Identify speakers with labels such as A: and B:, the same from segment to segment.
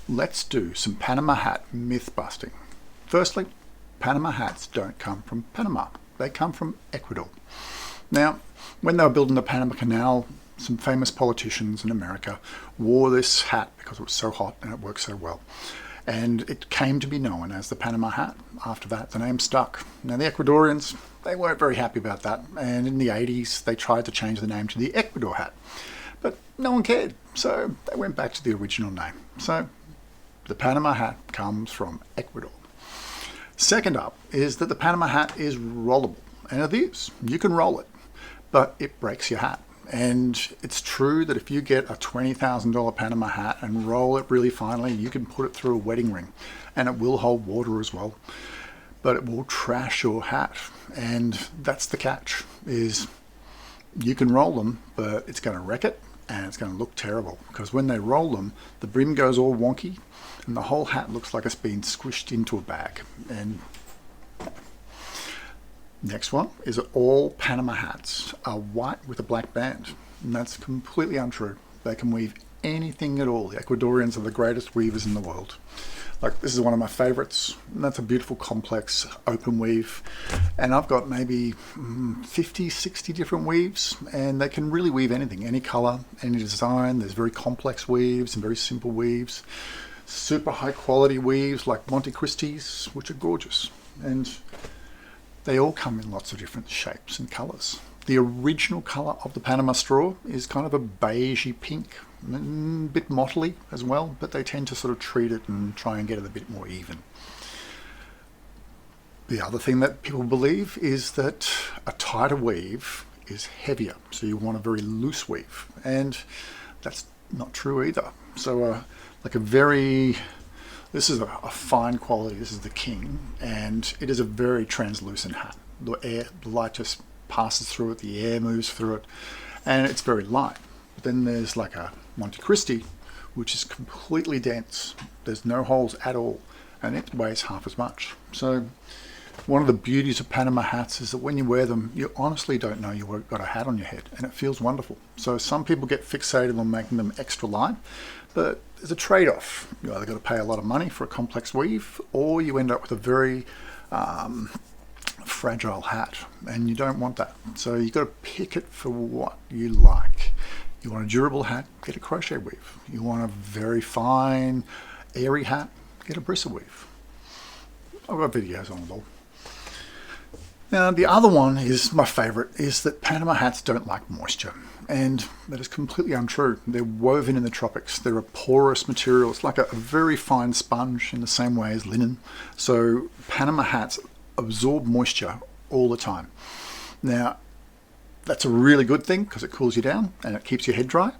A: let's do some Panama Hat myth busting. Firstly, Panama hats don't come from Panama. They come from Ecuador. Now, when they were building the Panama Canal, some famous politicians in America wore this hat because it was so hot and it worked so well. And it came to be known as the Panama Hat. After that, the name stuck. Now, the Ecuadorians, they weren't very happy about that. And in the 80s, they tried to change the name to the Ecuador hat. But no one cared, so they went back to the original name. So the Panama Hat comes from Ecuador. Second up is that the Panama Hat is rollable, and it is. You can roll it, but it breaks your hat. And it's true that if you get a $20,000 Panama hat and roll it really finely, you can put it through a wedding ring, and it will hold water as well, but it will trash your hat. And that's the catch, is you can roll them, but it's going to wreck it and it's going to look terrible, because when they roll them, the brim goes all wonky and the whole hat looks like it's been squished into a bag. And next one is that all Panama hats are white with a black band, and that's completely untrue. They can weave anything at all. The Ecuadorians are the greatest weavers in the world. Like, this is one of my favorites, and that's a beautiful complex open weave, and I've got maybe 50, 60 different weaves, and they can really weave anything, any color, any design. There's very complex weaves and very simple weaves, super high quality weaves like Monte Cristi's, which are gorgeous, and they all come in lots of different shapes and colors. The original color of the Panama straw is kind of a beigey pink, a bit mottly as well, but they tend to sort of treat it and try and get it a bit more even. The other thing that people believe is that a tighter weave is heavier, so you want a very loose weave, and that's not true either. So this is a fine quality. This is the King, and it is a very translucent hat. The light just passes through it, the air moves through it, and it's very light. But then there's like a Monte Cristi, which is completely dense. There's no holes at all, and it weighs half as much. So one of the beauties of Panama hats is that when you wear them, you honestly don't know you've got a hat on your head, and it feels wonderful. So some people get fixated on making them extra light, but there's a trade-off. You either got to pay a lot of money for a complex weave, or you end up with a very fragile hat, and you don't want that. So you've got to pick it for what you like. You want a durable hat, get a crochet weave. You want a very fine, airy hat, get a bristle weave. I've got videos on it all. Now, the other one is my favorite, is that Panama hats don't like moisture. And that is completely untrue. They're woven in the tropics. They're a porous material. It's like a very fine sponge in the same way as linen. So Panama hats absorb moisture all the time. Now, that's a really good thing because it cools you down and it keeps your head dry.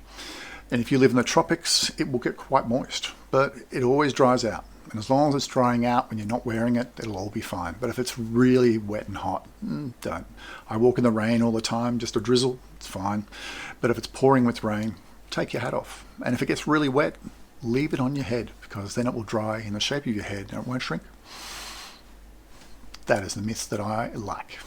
A: And if you live in the tropics, it will get quite moist, but it always dries out. And as long as it's drying out when you're not wearing it, it'll all be fine. But if it's really wet and hot, don't. I walk in the rain all the time, just a drizzle, it's fine. But if it's pouring with rain, take your hat off. And if it gets really wet, leave it on your head, because then it will dry in the shape of your head and it won't shrink. That is the myth that I like.